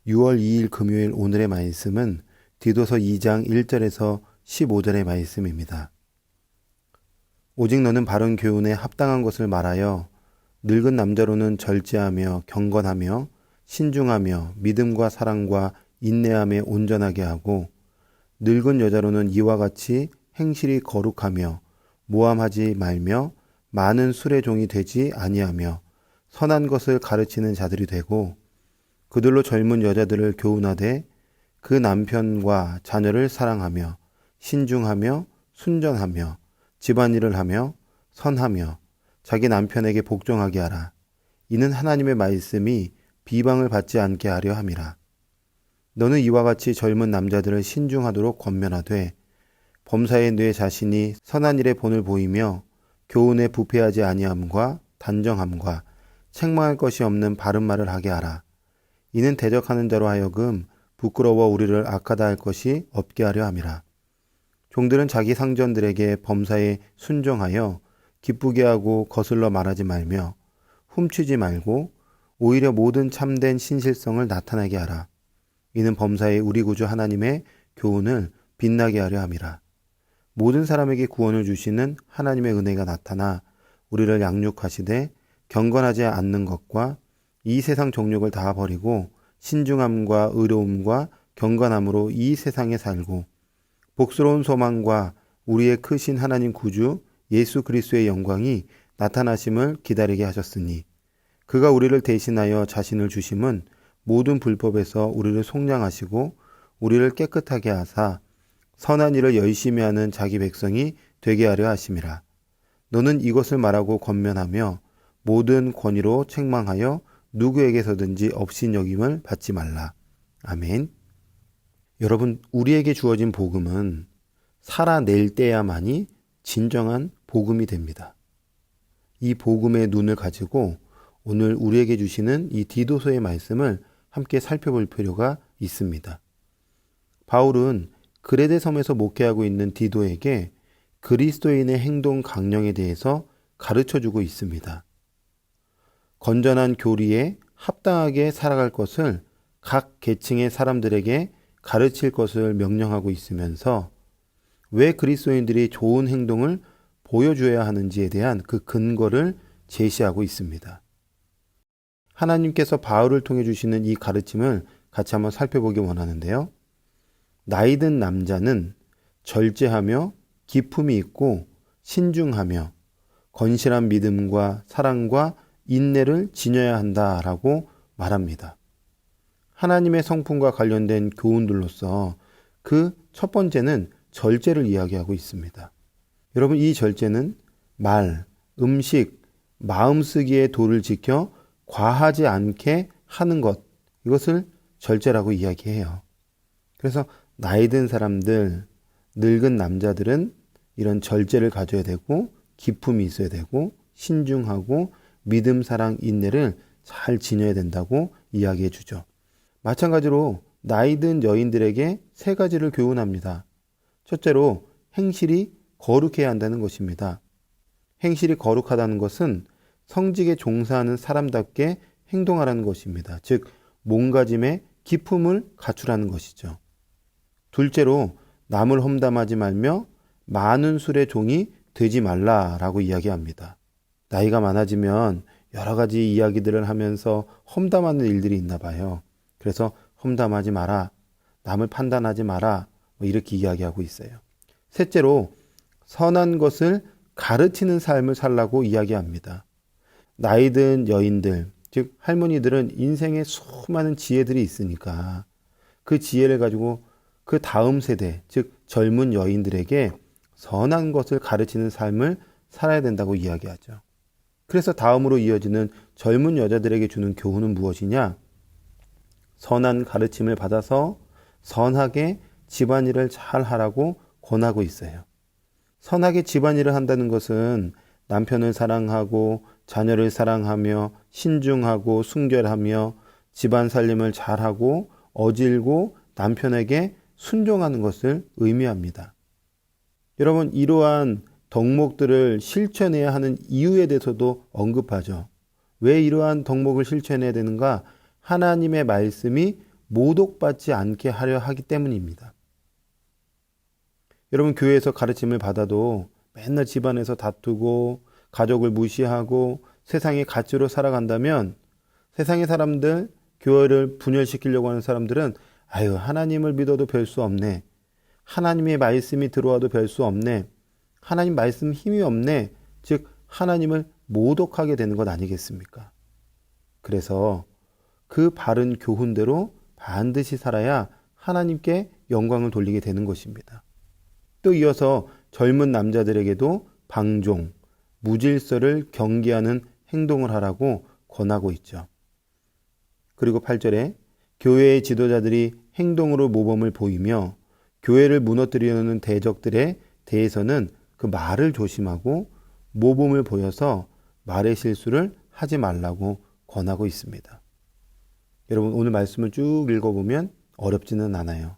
6월 2일 금요일 오늘의 말씀은 디도서 2장 1절에서 15절의 말씀입니다. 오직 너는 바른 교훈에 합당한 것을 말하여 늙은 남자로는 절제하며 경건하며 신중하며 믿음과 사랑과 인내함에 온전하게 하고 늙은 여자로는 이와 같이 행실이 거룩하며 모함하지 말며 많은 술의 종이 되지 아니하며 선한 것을 가르치는 자들이 되고 그들로 젊은 여자들을 교훈하되 그 남편과 자녀를 사랑하며 신중하며 순전하며 집안일을 하며 선하며 자기 남편에게 복종하게 하라. 이는 하나님의 말씀이 비방을 받지 않게 하려 함이라. 너는 이와 같이 젊은 남자들을 신중하도록 권면하되 범사에 내 자신이 선한 일에 본을 보이며 교훈에 부패하지 아니함과 단정함과 책망할 것이 없는 바른 말을 하게 하라. 이는 대적하는 자로 하여금 부끄러워 우리를 악하다 할 것이 없게 하려 함이라. 종들은 자기 상전들에게 범사에 순종하여 기쁘게 하고 거슬러 말하지 말며 훔치지 말고 오히려 모든 참된 신실성을 나타나게 하라. 이는 범사에 우리 구주 하나님의 교훈을 빛나게 하려 함이라. 모든 사람에게 구원을 주시는 하나님의 은혜가 나타나 우리를 양육하시되 경건하지 않는 것과 이 세상 정욕을 다 버리고 신중함과 의로움과 경건함으로 이 세상에 살고 복스러운 소망과 우리의 크신 하나님 구주 예수 그리스도의 영광이 나타나심을 기다리게 하셨으니 그가 우리를 대신하여 자신을 주심은 모든 불법에서 우리를 속량하시고 우리를 깨끗하게 하사 선한 일을 열심히 하는 자기 백성이 되게 하려 하심이라. 너는 이것을 말하고 권면하며 모든 권위로 책망하여 누구에게서든지 업신여김을 받지 말라. 아멘. 여러분, 우리에게 주어진 복음은 살아낼 때야만이 진정한 복음이 됩니다. 이 복음의 눈을 가지고 오늘 우리에게 주시는 이 디도서의 말씀을 함께 살펴볼 필요가 있습니다. 바울은 그레데 섬에서 목회하고 있는 디도에게 그리스도인의 행동 강령에 대해서 가르쳐주고 있습니다. 건전한 교리에 합당하게 살아갈 것을 각 계층의 사람들에게 가르칠 것을 명령하고 있으면서 왜 그리스도인들이 좋은 행동을 보여줘야 하는지에 대한 그 근거를 제시하고 있습니다. 하나님께서 바울을 통해 주시는 이 가르침을 같이 한번 살펴보기 원하는데요. 나이든 남자는 절제하며 기품이 있고 신중하며 건실한 믿음과 사랑과 인내를 지녀야 한다라고 말합니다. 하나님의 성품과 관련된 교훈들로서 그 첫 번째는 절제를 이야기하고 있습니다. 여러분, 이 절제는 말, 음식, 마음쓰기의 도를 지켜 과하지 않게 하는 것, 이것을 절제라고 이야기해요. 그래서 나이 든 사람들, 늙은 남자들은 이런 절제를 가져야 되고 기품이 있어야 되고 신중하고 믿음, 사랑, 인내를 잘 지녀야 된다고 이야기해 주죠. 마찬가지로 나이 든 여인들에게 세 가지를 교훈합니다. 첫째로 행실이 거룩해야 한다는 것입니다. 행실이 거룩하다는 것은 성직에 종사하는 사람답게 행동하라는 것입니다. 즉 몸가짐에 기품을 갖추라는 것이죠. 둘째로 남을 험담하지 말며 많은 술의 종이 되지 말라라고 이야기합니다. 나이가 많아지면 여러 가지 이야기들을 하면서 험담하는 일들이 있나 봐요. 그래서 험담하지 마라, 남을 판단하지 마라, 이렇게 이야기하고 있어요. 셋째로 선한 것을 가르치는 삶을 살라고 이야기합니다. 나이 든 여인들, 즉 할머니들은 인생에 수많은 지혜들이 있으니까 그 지혜를 가지고 그 다음 세대, 즉 젊은 여인들에게 선한 것을 가르치는 삶을 살아야 된다고 이야기하죠. 그래서 다음으로 이어지는 젊은 여자들에게 주는 교훈은 무엇이냐? 선한 가르침을 받아서 선하게 집안일을 잘 하라고 권하고 있어요. 선하게 집안일을 한다는 것은 남편을 사랑하고 자녀를 사랑하며 신중하고 순결하며 집안 살림을 잘하고 어질고 남편에게 순종하는 것을 의미합니다. 여러분, 이러한 덕목들을 실천해야 하는 이유에 대해서도 언급하죠. 왜 이러한 덕목을 실천해야 되는가? 하나님의 말씀이 모독받지 않게 하려 하기 때문입니다. 여러분, 교회에서 가르침을 받아도 맨날 집안에서 다투고 가족을 무시하고 세상의 가치로 살아간다면 세상의 사람들, 교회를 분열시키려고 하는 사람들은 아유, 하나님을 믿어도 별 수 없네. 하나님의 말씀이 들어와도 별 수 없네. 하나님 말씀 힘이 없네. 즉 하나님을 모독하게 되는 것 아니겠습니까? 그래서 그 바른 교훈대로 반드시 살아야 하나님께 영광을 돌리게 되는 것입니다. 또 이어서 젊은 남자들에게도 방종, 무질서를 경계하는 행동을 하라고 권하고 있죠. 그리고 8절에 교회의 지도자들이 행동으로 모범을 보이며 교회를 무너뜨리려는 대적들에 대해서는 그 말을 조심하고 모범을 보여서 말의 실수를 하지 말라고 권하고 있습니다. 여러분, 오늘 말씀을 쭉 읽어보면 어렵지는 않아요.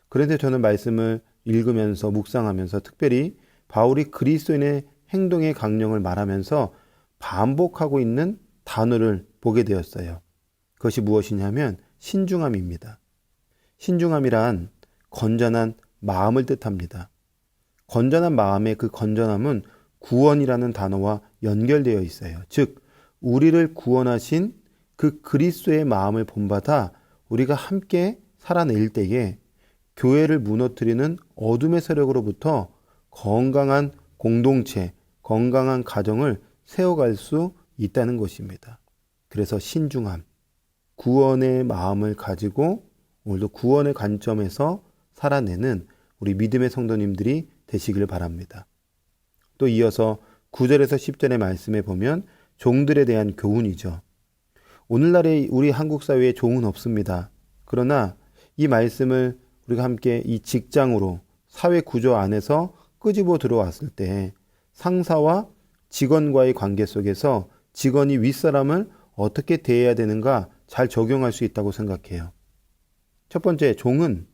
그런데 저는 말씀을 읽으면서 묵상하면서 특별히 바울이 그리스도인의 행동의 강령을 말하면서 반복하고 있는 단어를 보게 되었어요. 그것이 무엇이냐면 신중함입니다. 신중함이란 건전한 마음을 뜻합니다. 건전한 마음의 그 건전함은 구원이라는 단어와 연결되어 있어요. 즉 우리를 구원하신 그 그리스도의 마음을 본받아 우리가 함께 살아낼 때에 교회를 무너뜨리는 어둠의 세력으로부터 건강한 공동체, 건강한 가정을 세워갈 수 있다는 것입니다. 그래서 신중함, 구원의 마음을 가지고 오늘도 구원의 관점에서 살아내는 우리 믿음의 성도님들이 되시길 바랍니다. 또 이어서 9절에서 10절의 말씀에 보면 종들에 대한 교훈이죠. 오늘날의 우리 한국 사회에 종은 없습니다. 그러나 이 말씀을 우리가 함께 이 직장으로 사회 구조 안에서 끄집어 들어왔을 때 상사와 직원과의 관계 속에서 직원이 윗사람을 어떻게 대해야 되는가 잘 적용할 수 있다고 생각해요. 첫 번째, 종은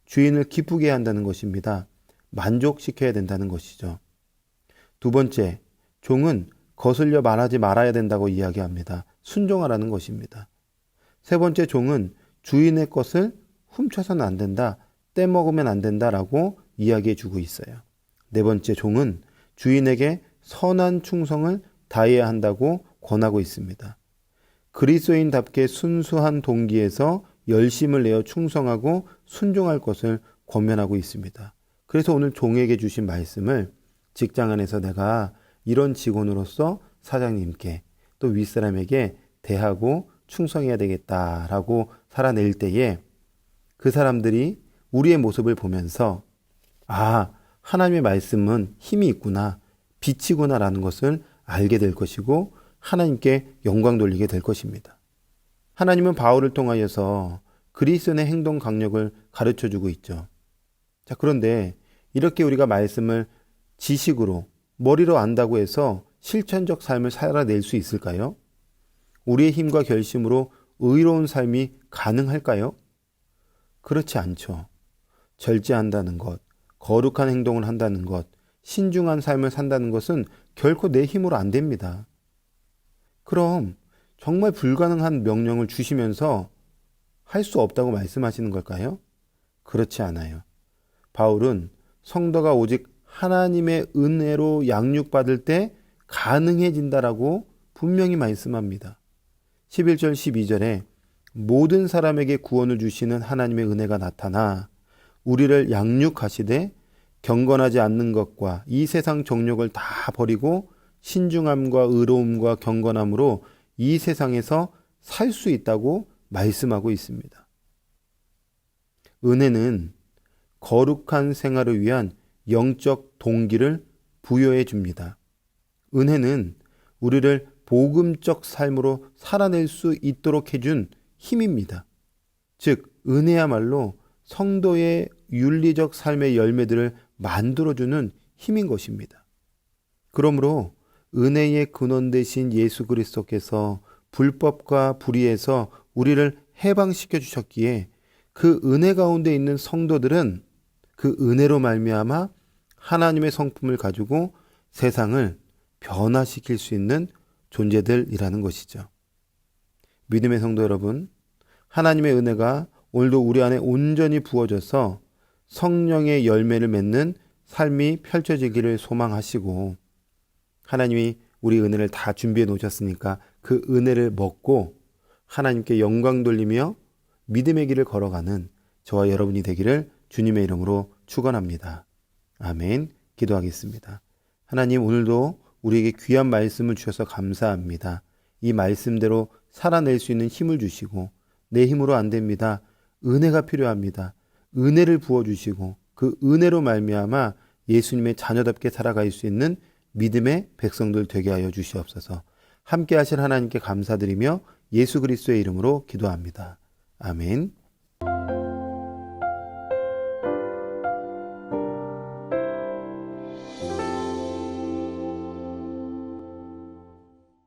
주인을 기쁘게 해야 한다는 것입니다. 만족시켜야 된다는 것이죠. 두 번째, 종은 거슬려 말하지 말아야 된다고 이야기합니다. 순종하라는 것입니다. 세 번째, 종은 주인의 것을 훔쳐서는 안 된다, 떼먹으면 안 된다라고 이야기해 주고 있어요. 네 번째, 종은 주인에게 선한 충성을 다해야 한다고 권하고 있습니다. 그리스도인답게 순수한 동기에서 열심을 내어 충성하고 순종할 것을 권면하고 있습니다. 그래서 오늘 종에게 주신 말씀을 직장 안에서 내가 이런 직원으로서 사장님께 또 윗사람에게 대하고 충성해야 되겠다라고 살아낼 때에 그 사람들이 우리의 모습을 보면서 아, 하나님의 말씀은 힘이 있구나, 빛이구나라는 것을 알게 될 것이고 하나님께 영광 돌리게 될 것입니다. 하나님은 바울을 통하여서 그리스도인의 행동 강력을 가르쳐주고 있죠. 자, 그런데 이렇게 우리가 말씀을 지식으로 머리로 안다고 해서 실천적 삶을 살아낼 수 있을까요? 우리의 힘과 결심으로 의로운 삶이 가능할까요? 그렇지 않죠. 절제한다는 것, 거룩한 행동을 한다는 것, 신중한 삶을 산다는 것은 결코 내 힘으로 안 됩니다. 그럼 정말 불가능한 명령을 주시면서 할 수 없다고 말씀하시는 걸까요? 그렇지 않아요. 바울은 성도가 오직 하나님의 은혜로 양육받을 때 가능해진다라고 분명히 말씀합니다. 11절 12절에 모든 사람에게 구원을 주시는 하나님의 은혜가 나타나 우리를 양육하시되 경건하지 않는 것과 이 세상 정욕을 다 버리고 신중함과 의로움과 경건함으로 이 세상에서 살 수 있다고 말씀하고 있습니다. 은혜는 거룩한 생활을 위한 영적 동기를 부여해 줍니다. 은혜는 우리를 복음적 삶으로 살아낼 수 있도록 해준 힘입니다. 즉, 은혜야말로 성도의 윤리적 삶의 열매들을 만들어주는 힘인 것입니다. 그러므로 은혜의 근원 되신 예수 그리스도께서 불법과 불의에서 우리를 해방시켜 주셨기에 그 은혜 가운데 있는 성도들은 그 은혜로 말미암아 하나님의 성품을 가지고 세상을 변화시킬 수 있는 존재들이라는 것이죠. 믿음의 성도 여러분, 하나님의 은혜가 오늘도 우리 안에 온전히 부어져서 성령의 열매를 맺는 삶이 펼쳐지기를 소망하시고, 하나님이 우리 은혜를 다 준비해 놓으셨으니까 그 은혜를 먹고 하나님께 영광 돌리며 믿음의 길을 걸어가는 저와 여러분이 되기를 주님의 이름으로 축원합니다. 아멘. 기도하겠습니다. 하나님, 오늘도 우리에게 귀한 말씀을 주셔서 감사합니다. 이 말씀대로 살아낼 수 있는 힘을 주시고, 내 힘으로 안 됩니다. 은혜가 필요합니다. 은혜를 부어주시고 그 은혜로 말미암아 예수님의 자녀답게 살아갈 수 있는 믿음의 백성들 되게 하여 주시옵소서. 함께 하실 하나님께 감사드리며 예수 그리스도의 이름으로 기도합니다. 아멘.